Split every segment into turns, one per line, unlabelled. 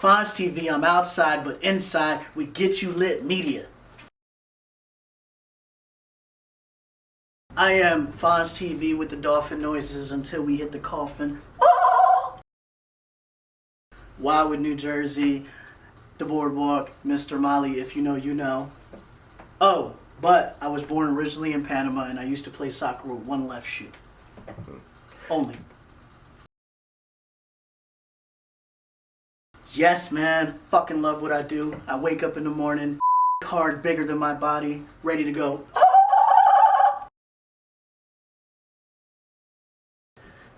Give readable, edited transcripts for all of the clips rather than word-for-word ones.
Fonz TV, I'm outside, but inside, we get you lit media. I am Fonz TV with the dolphin noises until we hit the coffin. Oh! Wildwood, New Jersey, the boardwalk, Mr. Molly, if you know, you know. Oh, but I was born originally in Panama and I used to play soccer with one left shoe. Only. Yes, man. Fucking love what I do. I wake up in the morning, hard, bigger than my body, ready to go.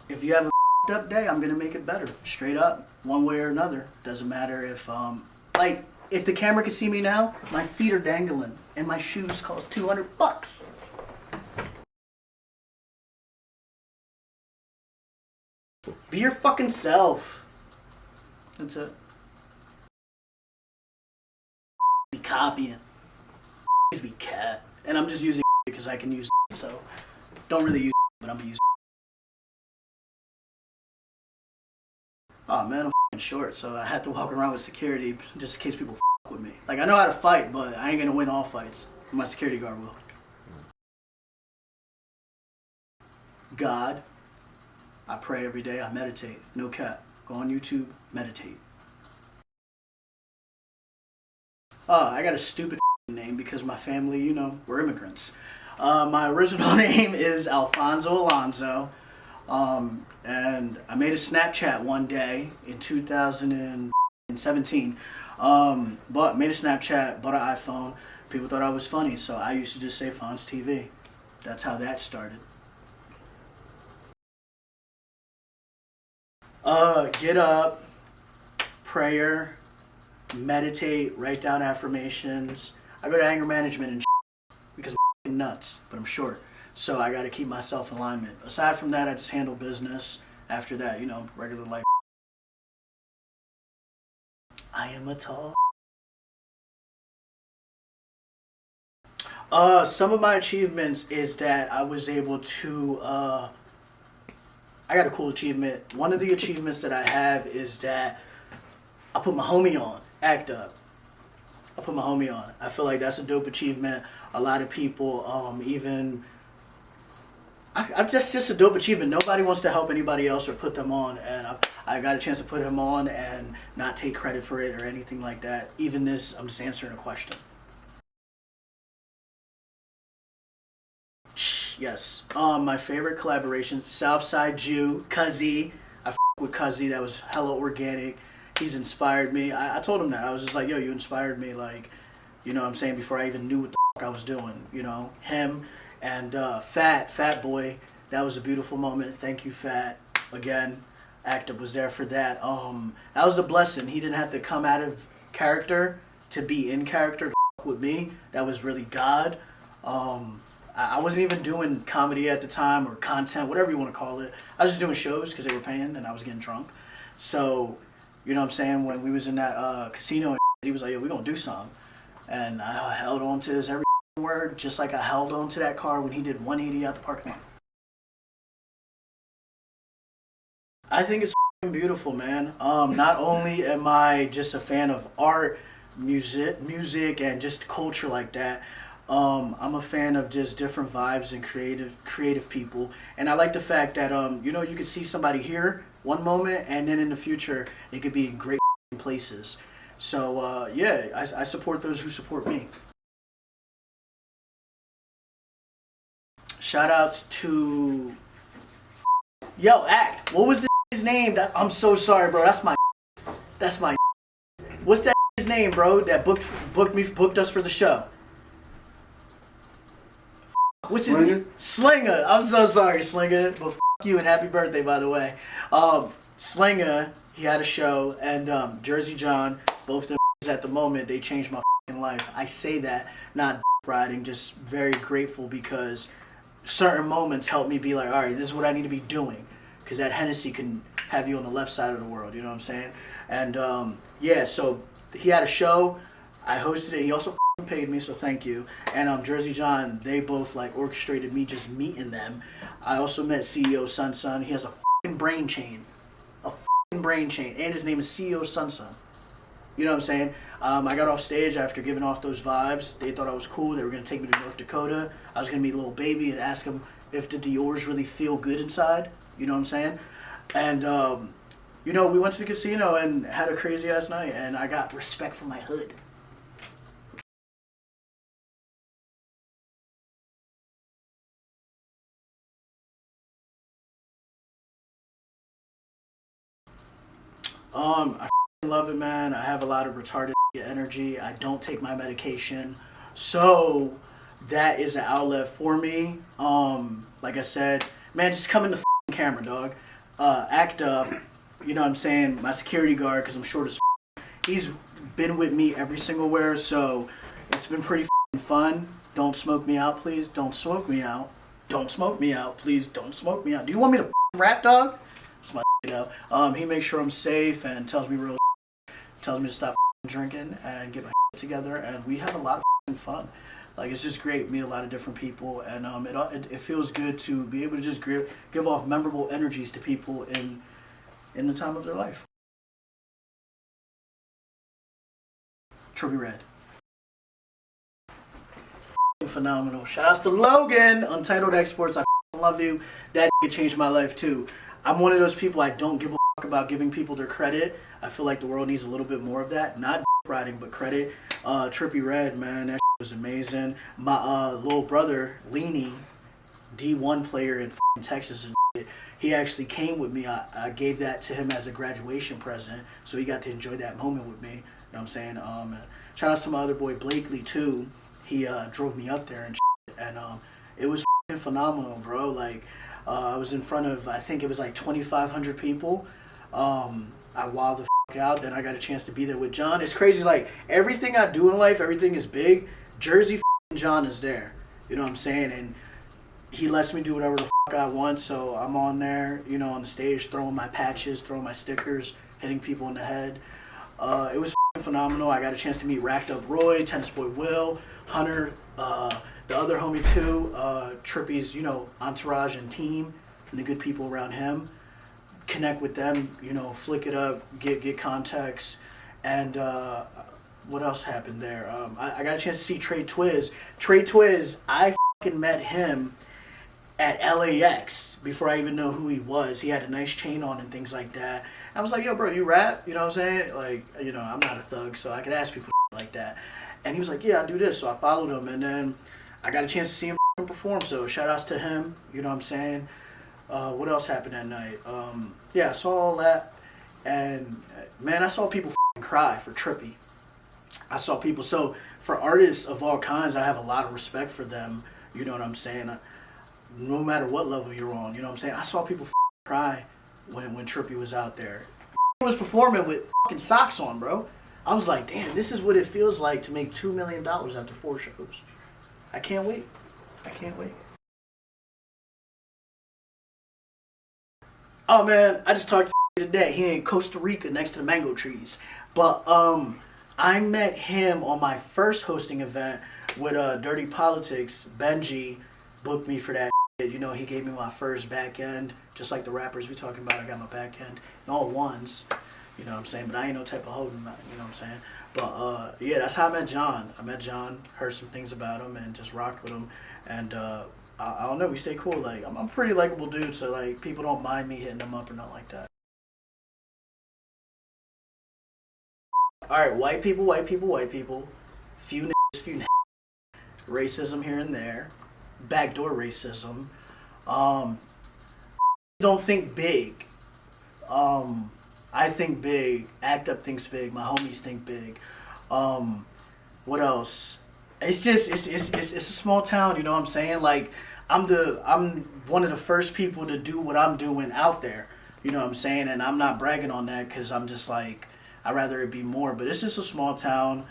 If you have a up day, I'm gonna make it better. Straight up. One way or another. Doesn't matter if, if the camera can see me now, my feet are dangling and my shoes cost $200. Be your fucking self. That's it. Be copying. Be cat. And I'm just using because I can use so don't really use but I'm gonna use. Oh man, I'm f***ing short, so I have to walk around with security just in case people f*** with me. Like, I know how to fight, but I ain't gonna win all fights. My security guard will. God, I pray every day, I meditate. No cap. Go on YouTube, meditate. I got a stupid name because my family, you know, we're immigrants. My original name is Alfonso Alonso. And I made a Snapchat one day in 2017, but made a Snapchat, bought an iPhone. People thought I was funny, so I used to just say Fonz TV. That's how that started. Get up, prayer, meditate, write down affirmations. I go to anger management and because I'm nuts, but I'm short. So I got to keep myself in alignment. Aside from that, I just handle business. After that, you know, regular life. I am a tall. Some of my achievements is that I was able to, I got a cool achievement. One of the achievements that I have is that I put my homie on, Act Up. I put my homie on. I feel like that's a dope achievement. A lot of people, even... I'm just a dope achievement. Nobody wants to help anybody else or put them on, and I got a chance to put him on and not take credit for it or anything like that. Even this, I'm just answering a question. Yes. My favorite collaboration, Southside Jew, Cuzzy. I with Cuzzy. That was hella organic. He's inspired me. I told him that. I was just like, yo, you inspired me. Like, you know what I'm saying? Before I even knew what the I was doing, you know, him. And Fatboy, that was a beautiful moment. Thank you, Fat. Again, Act Up was there for that. That was a blessing. He didn't have to come out of character to be in character with me. That was really God. I wasn't even doing comedy at the time or content, whatever you want to call it. I was just doing shows because they were paying and I was getting drunk. So, you know what I'm saying? When we was in that casino, he was like, yo, we're going to do something. And I held on to his every word, just like I held on to that car when he did 180 out the parking lot. I think it's beautiful, man. Not only am I just a fan of art, music, and just culture like that, I'm a fan of just different vibes and creative people. And I like the fact that, you know, you could see somebody here one moment, and then in the future, they could be in great places. So, yeah, I support those who support me. Shout outs to Yo, Act. What was his name? I'm so sorry, bro. That's my What's that his name, bro? That booked us for the show. What's his name? Slinger. I'm so sorry, Slinger. But you and happy birthday, by the way. Slinger, he had a show, and Jersey John, both them at the moment, they changed my life. I say that not riding, just very grateful because certain moments help me be like, all right, this is what I need to be doing, because that Hennessy can have you on the left side of the world, you know what I'm saying? And yeah, so he had a show, I hosted it, he also paid me, so thank you. And Jersey John, they both like orchestrated me just meeting them. I also met CEO Sun. He has a brain chain, and his name is CEO Sun. You know what I'm saying? I got off stage after giving off those vibes. They thought I was cool. They were going to take me to North Dakota. I was going to meet Lil Baby and ask him if the Dior's really feel good inside. You know what I'm saying? And, you know, we went to the casino and had a crazy-ass night, and I got respect from my hood. I love it, man. I have a lot of retarded energy. I don't take my medication. So that is an outlet for me. Like I said, man, just come in the camera, dog. Act up. You know what I'm saying? My security guard, because I'm short as he's been with me every single where, so it's been pretty fun. Don't smoke me out, please. Don't smoke me out. Don't smoke me out, please. Don't smoke me out. Do you want me to rap, dog? That's my he makes sure I'm safe and tells me tells me to stop drinking and get my together, and we have a lot of fun. Like, it's just great, meet a lot of different people, and it feels good to be able to just give off memorable energies to people in the time of their life. Trippie Redd. Phenomenal. Shout outs to Logan, Untitled Exports. I love you. That changed my life too. I'm one of those people, I don't give a about giving people their credit. I feel like the world needs a little bit more of that. Not riding, but credit. Trippie Redd, man, that was amazing. My little brother, Leany, D1 player in Texas, and he actually came with me. I gave that to him as a graduation present, so he got to enjoy that moment with me. You know what I'm saying? Shout outs to my other boy, Blakely, too. He drove me up there and it was phenomenal, bro. Like, I was in front of, I think it was like 2,500 people. I wilded the out. Then I got a chance to be there with John. It's crazy. Like, everything I do in life, everything is big. Jersey John is there. You know what I'm saying? And he lets me do whatever the I want. So I'm on there, you know, on the stage, throwing my patches, throwing my stickers, hitting people in the head. It was phenomenal. I got a chance to meet Racked Up Roy, Tennis Boy Will, Hunter, the other homie too, Trippie's, you know, entourage and team, and the good people around him. Connect with them, you know, flick it up, get contacts, and what else happened there? I got a chance to see Trey Twiz. Trey Twiz, I met him at LAX before I even know who he was. He had a nice chain on and things like that. I was like, yo, bro, you rap? You know what I'm saying? Like, you know, I'm not a thug, so I could ask people like that. And he was like, yeah, I do this. So I followed him, and then I got a chance to see him perform. So shout outs to him. You know what I'm saying? What else happened that night? Yeah, I saw all that. And, man, I saw people cry for Trippie. I saw people. So for artists of all kinds, I have a lot of respect for them. You know what I'm saying? No matter what level you're on, you know what I'm saying? I saw people cry when Trippie was out there. He was performing with socks on, bro. I was like, damn, this is what it feels like to make $2 million after 4 shows. I can't wait. I can't wait. Oh, man, I just talked to today. He in Costa Rica next to the mango trees. But I met him on my first hosting event with Dirty Politics. Benji booked me for that. You know, he gave me my first back end, just like the rappers we talking about. I got my back end in all ones, you know what I'm saying? But I ain't no type of holding, you know what I'm saying? But yeah, that's how I met John. I met John, heard some things about him, and just rocked with him. And I don't know, we stay cool. Like, I'm a pretty likable dude, so like people don't mind me hitting them up or nothing like that. All right, white people, white people, white people. Few niggas, few niggas. Racism here and there. Backdoor racism. Don't think big. I think big. Act Up thinks big. My homies think big. What else? It's just it's a small town. You know what I'm saying? Like, I'm one of the first people to do what I'm doing out there. You know what I'm saying? And I'm not bragging on that because I'm just like, I'd rather it be more. But it's just a small town.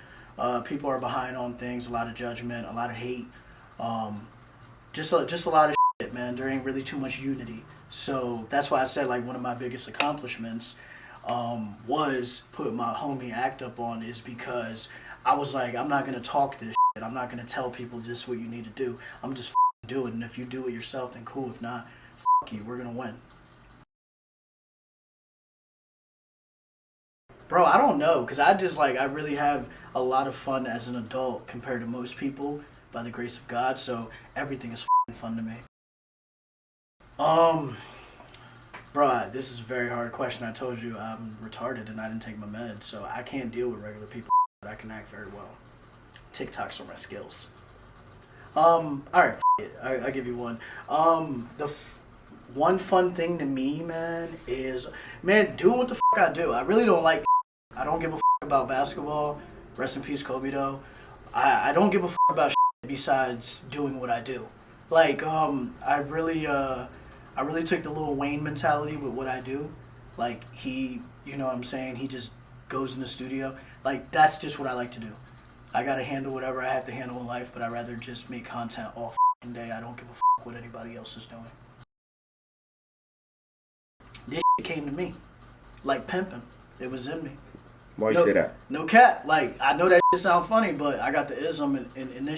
People are behind on things. A lot of judgment. A lot of hate. Just a lot of shit, man. There ain't really too much unity. So that's why I said, like, one of my biggest accomplishments was putting my homie Act Up on, is because I was like, I'm not going to talk this shit. I'm not going to tell people this is what you need to do. I'm just do it. And if you do it yourself, then cool. If not, you. We're going to win. Bro, I don't know, because I just like, I really have a lot of fun as an adult compared to most people by the grace of God, so everything is fun to me. Um, Bro, this is a very hard question. I told you I'm retarded and I didn't take my meds, so I can't deal with regular people, but I can act very well. TikToks are my skills. Alright, it. I'll give you one. One fun thing to me, man, is, man, doing what the I do. I really don't like, I don't give a about basketball. Rest in peace, Kobe, though. I don't give a about besides doing what I do. Like, I really took the Lil Wayne mentality with what I do. Like, he, you know what I'm saying, he just goes in the studio. Like, that's just what I like to do. I gotta handle whatever I have to handle in life, but I'd rather just make content all day. I don't give a what anybody else is doing. This came to me. Like pimping. It was in me.
Why you say that?
No cap. Like, I know that sound funny, but I got the ism in this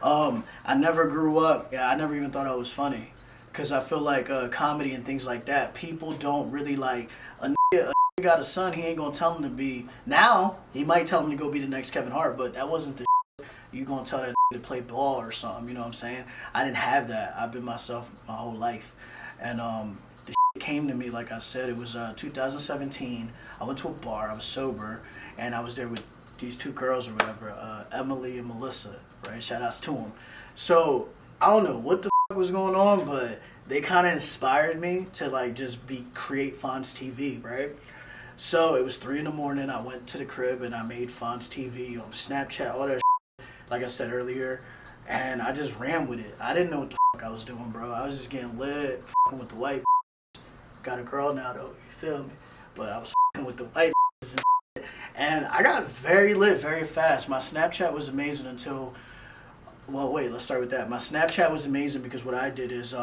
I never grew up. Yeah, I never even thought I was funny. Because I feel like comedy and things like that, people don't really like, a nigga got a son, he ain't gonna tell him to be, now, he might tell him to go be the next Kevin Hart, but that wasn't the you gonna tell that to play ball or something, you know what I'm saying? I didn't have that. I've been myself my whole life. And the came to me, like I said, it was 2017. I went to a bar, I was sober, and I was there with these two girls or whatever, Emily and Melissa, right? Shout outs to them. So, I don't know what the was going on, but they kind of inspired me to like just create Fonz TV, right? So it was 3 a.m. I went to the crib and I made Fonz TV on Snapchat, all that like I said earlier, and I just ran with it. I didn't know what the I was doing, bro. I was just getting lit, with the white. Got a girl now though, you feel me? But I was with the white and I got very lit very fast. My Snapchat was amazing until, well, wait, let's start with that. My Snapchat was amazing because what I did is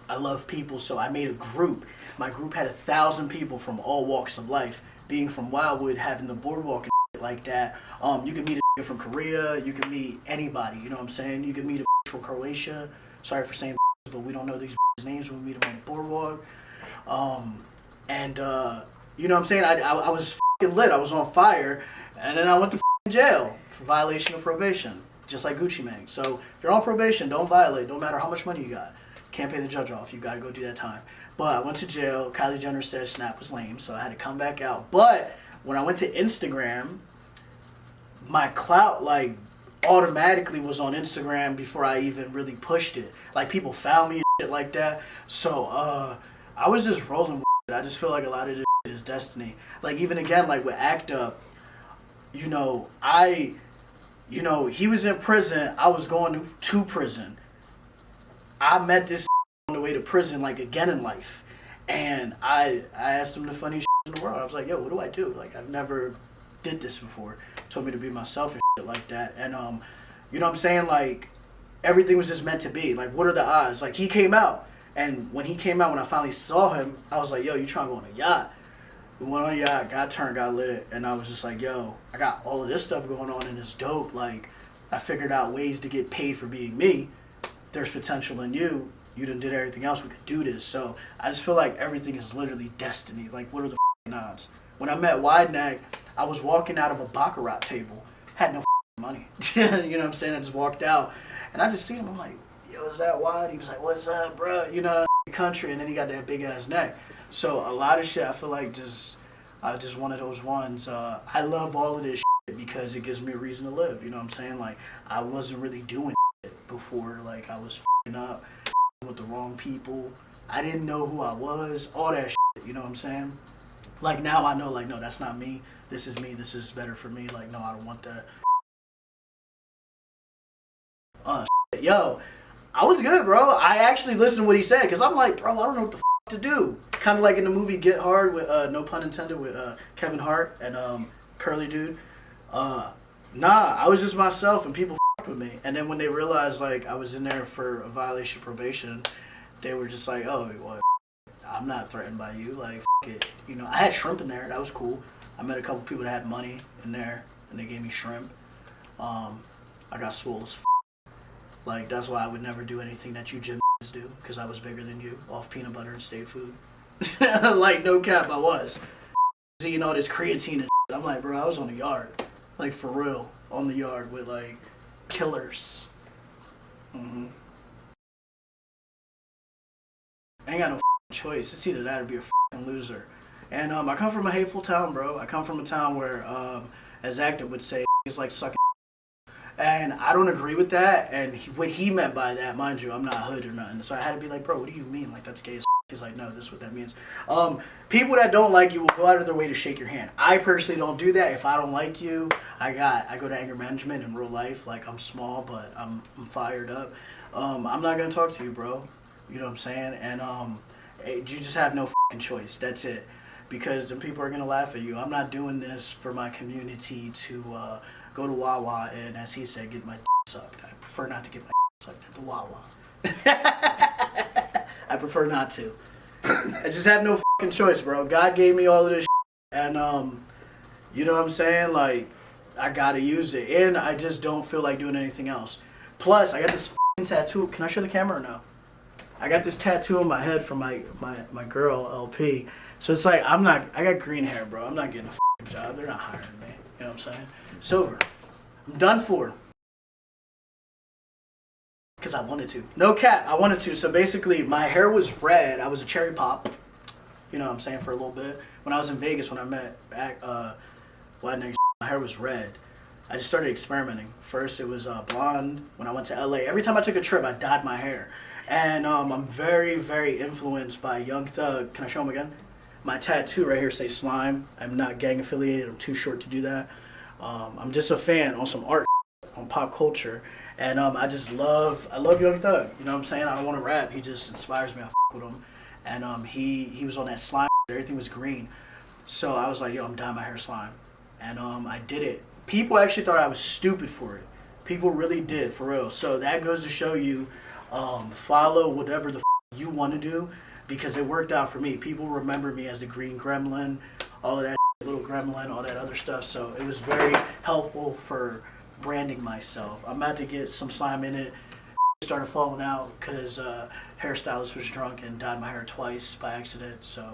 I love people, so I made a group. My group had 1,000 people from all walks of life. Being from Wildwood, having the boardwalk and shit like that. You can meet a from Korea. You can meet anybody. You know what I'm saying? You can meet a from Croatia. Sorry for saying, but we don't know these names when we meet them on the boardwalk. You know what I'm saying? I was lit. I was on fire, and then I went to jail for violation of probation. Just like Gucci Mane. So if you're on probation, don't violate. Don't matter how much money you got. Can't pay the judge off. You got to go do that time. But I went to jail. Kylie Jenner said Snap was lame, so I had to come back out. But when I went to Instagram, my clout like automatically was on Instagram before I even really pushed it. Like people found me and shit like that. So I was just rolling with it. I just feel like a lot of this shit is destiny. Like even again, like with Act Up, you know, he was in prison. I was going to prison. I met this on the way to prison, like again in life. And I asked him the funniest shit in the world. I was like, yo, what do I do? Like, I've never did this before. Told me to be myself and shit like that. And, you know what I'm saying? Like, everything was just meant to be. Like, what are the odds? Like, he came out. And when he came out, when I finally saw him, I was like, yo, you trying to go on a yacht? We went on a yacht, got turned, got lit. And I was just like, yo, I got all of this stuff going on and it's dope. Like, I figured out ways to get paid for being me. There's potential in you. You done did everything else. We could do this. So I just feel like everything is literally destiny. Like, what are the odds? When I met Wide Neck, I was walking out of a Baccarat table. Had no money. You know what I'm saying? I just walked out. And I just seen him. I'm like, yo, is that Wide? He was like, what's up, bro? You know, country. And then he got that big-ass neck. So a lot of shit, I feel like just one of those ones. I love all of this shit because it gives me a reason to live. You know what I'm saying? Like, I wasn't really doing before, like I was up with the wrong people. I didn't know who I was, all that shit, you know what I'm saying? Like now I know, like, no, that's not me. This is me. This is better for me. Like, no, I don't want that. Yo, I was good, bro. I actually listened to what he said because I'm like, bro, I don't know what the to do. Kind of like in the movie Get Hard with, no pun intended, with Kevin Hart and Curly Dude. Nah, I was just myself and people with me. And then when they realized like I was in there for a violation of probation, they were just like, oh, well, I'm not threatened by you. Like, it. You know, I had shrimp in there. That was cool. I met a couple people that had money in there and they gave me shrimp. I got swole as Like, that's why I would never do anything that you gym do, because I was bigger than you off peanut butter and state food. Like, no cap, I was. eating all this creatine and shit. I'm like, bro, I was on the yard. Like, for real. On the yard with, like, killers. I ain't got no choice. It's either that or be a loser. And I come from a hateful town, bro. I come from a town where, as Actor would say, it's like sucking. And I don't agree with that. And what he meant by that, mind you, I'm not hood or nothing. So I had to be like, bro, what do you mean? Like, that's gay as He's like, no, this is what that means. People that don't like you will go out of their way to shake your hand. I personally don't do that. If I don't like you, I go to anger management in real life. Like, I'm small, but I'm fired up. I'm not going to talk to you, bro. You know what I'm saying? And you just have no fucking choice. That's it. Because then people are going to laugh at you. I'm not doing this for my community to go to Wawa and, as he said, get my sucked. I prefer not to get my sucked at the Wawa. I prefer not to. I just have no fucking choice, bro. God gave me all of this and, you know what I'm saying? Like, I gotta use it. And I just don't feel like doing anything else. Plus, I got this fucking tattoo. Can I show the camera or no? I got this tattoo on my head from my girl, LP. So it's like, I got green hair, bro. I'm not getting a fucking job. They're not hiring me. You know what I'm saying? It's over. I'm done for. Because I wanted to. No cap, I wanted to. So basically, my hair was red. I was a cherry pop. You know what I'm saying, for a little bit. When I was in Vegas, when I met white niggas, my hair was red. I just started experimenting. First, it was blonde. When I went to LA, every time I took a trip, I dyed my hair. And I'm very, very influenced by Young Thug. Can I show him again? My tattoo right here says Slime. I'm not gang affiliated. I'm too short to do that. I'm just a fan on some art, on pop culture. And I love Young Thug. You know what I'm saying? I don't want to rap. He just inspires me. I with him. And he was on that slime. Everything was green. So I was like, yo, I'm dyeing my hair slime. And I did it. People actually thought I was stupid for it. People really did, for real. So that goes to show you, follow whatever the you want to do, because it worked out for me. People remember me as the green gremlin, all of that little gremlin, all that other stuff. So it was very helpful for branding myself. I'm about to get some slime in it. Started falling out because hairstylist was drunk and dyed my hair twice by accident. So,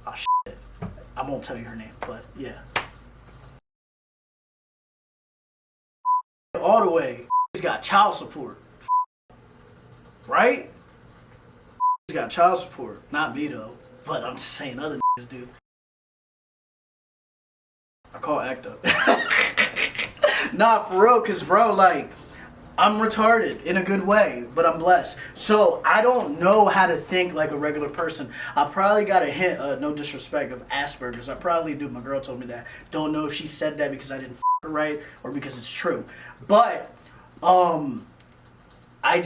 oh shit. I won't tell you her name, but yeah. All the way. He's got child support. Right? He's got child support. Not me though. But I'm just saying other niggas do. I call ACT up. Nah, for real, cause bro, like, I'm retarded in a good way, but I'm blessed. So I don't know how to think like a regular person. I probably got a hint, no disrespect, of Asperger's. I probably do. My girl told me that. Don't know if she said that because I didn't her right or because it's true. But I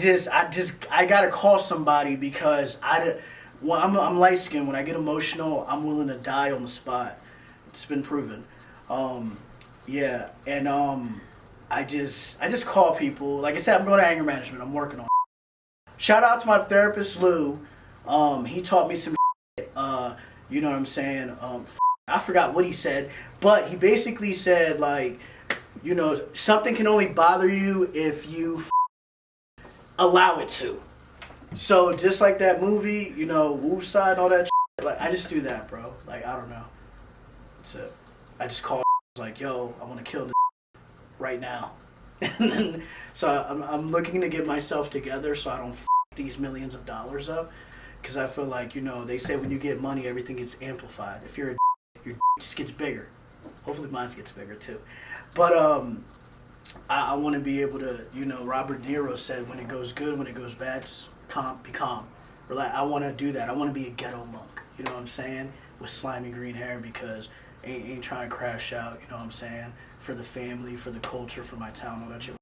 gotta call somebody because I'm light skinned. When I get emotional, I'm willing to die on the spot. It's been proven. Yeah, and I just call people. Like I said, I'm going to anger management. I'm working on it. Shout out to my therapist, Lou. He taught me some shit. You know what I'm saying? I forgot what he said, but he basically said, like, you know, something can only bother you if you allow it to. So just like that movie, you know, Wu Side and all that shit, like, I just do that, bro. Like, I don't know. That's it. I just call like, yo, I want to kill this right now. So I'm looking to get myself together so I don't these millions of dollars up, because I feel like, you know, they say when you get money, everything gets amplified. If you're your just gets bigger. Hopefully mine gets bigger too. But I want to be able to, you know, Robert De Niro said, when it goes good, when it goes bad, just be calm. Relax. I want to do that. I want to be a ghetto monk. You know what I'm saying? With slimy green hair, because ain't trying to crash out, you know what I'm saying? For the family, for the culture, for my town, all that shit.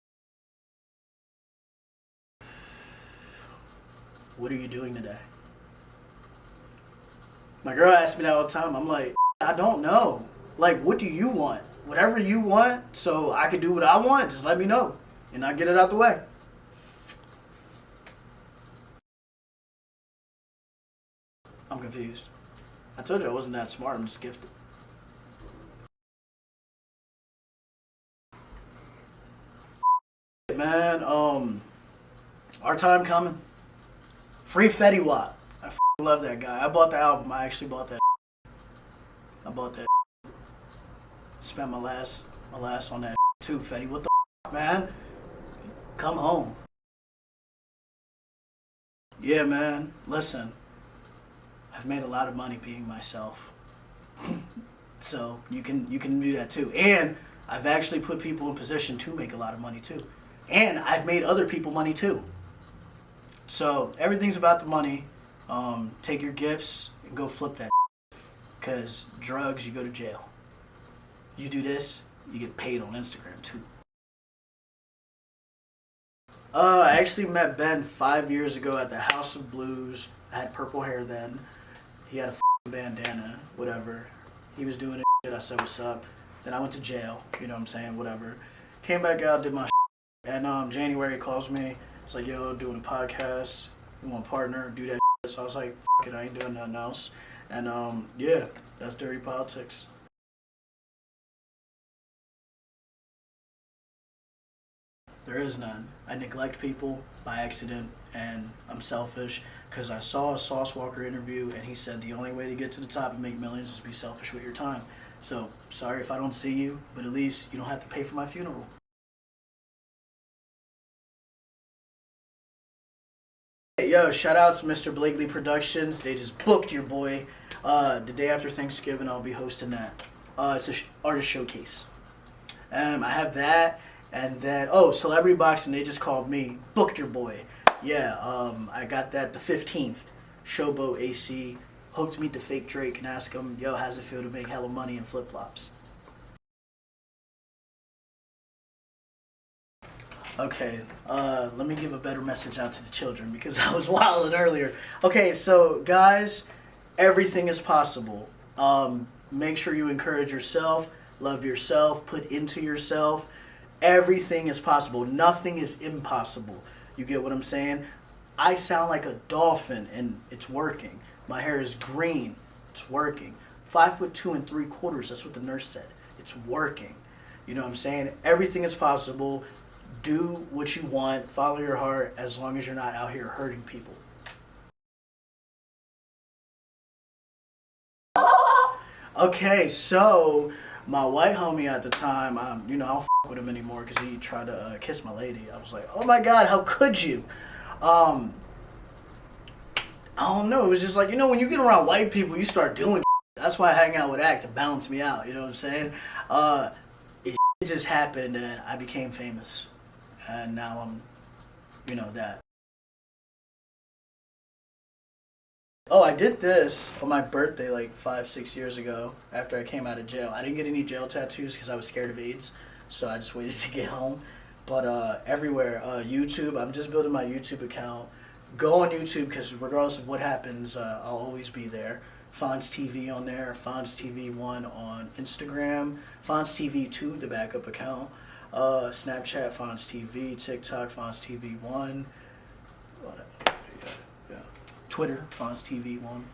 What are you doing today? My girl asks me that all the time. I'm like, I don't know. Like, what do you want? Whatever you want, so I can do what I want, just let me know. And I'll get it out the way. I'm confused. I told you I wasn't that smart. I'm just gifted. Man, our time coming. Free Fetty Wap. I love that guy. I bought the album. I actually bought that. I bought that. Spent my last on that too, Fetty. What the man? Come home. Yeah, man. Listen, I've made a lot of money being myself. So you can do that too. And I've actually put people in position to make a lot of money too. And I've made other people money too. So everything's about the money. Take your gifts and go flip that. Because drugs, you go to jail. You do this, you get paid on Instagram too. I actually met Ben 5 years ago at the House of Blues. I had purple hair then. He had a bandana, whatever. He was doing it. I said, what's up? Then I went to jail, you know what I'm saying, whatever. Came back out, did my and January he calls me. It's like, yo, doing a podcast. You want a partner? Do that. So I was like, it, I ain't doing nothing else. And yeah, that's dirty politics. There is none. I neglect people by accident, and I'm selfish because I saw a Sauce Walker interview, and he said the only way to get to the top and make millions is to be selfish with your time. So, sorry if I don't see you, but at least you don't have to pay for my funeral. Hey, yo, shout out to Mr. Blakely Productions. They just booked your boy. The day after Thanksgiving, I'll be hosting that. It's an artist showcase. I have that. And then, Celebrity Boxing, they just called me. Booked your boy. Yeah, I got that the 15th. Showboat AC. Hope to meet the fake Drake and ask him, yo, how's it feel to make hella money in flip-flops? Okay, let me give a better message out to the children because I was wilding earlier. Okay, so guys, everything is possible. Make sure you encourage yourself, love yourself, put into yourself. Everything is possible. Nothing is impossible. You get what I'm saying? I sound like a dolphin, and it's working. My hair is green. It's working. 5'2"3/4. That's what the nurse said. It's working. You know what I'm saying? Everything is possible. Do what you want. Follow your heart as long as you're not out here hurting people. Okay, so my white homie at the time, I don't f with him anymore because he tried to kiss my lady. I was like, oh my God, how could you? I don't know. It was just like, when you get around white people, you start doing. That's why I hang out with Act to balance me out. You know what I'm saying? It just happened and I became famous, and now I'm, that. Oh, I did this on my birthday like 5-6 years ago after I came out of jail. I didn't get any jail tattoos because I was scared of AIDS, so I just waited to get home. But everywhere, YouTube, I'm just building my YouTube account. Go on YouTube because regardless of what happens, I'll always be there. Fonz TV on there, Fonz TV 1 on Instagram, Fonz TV 2, the backup account, Snapchat, Fonz TV, TikTok, Fonz TV 1. Twitter, Fonz TV 1.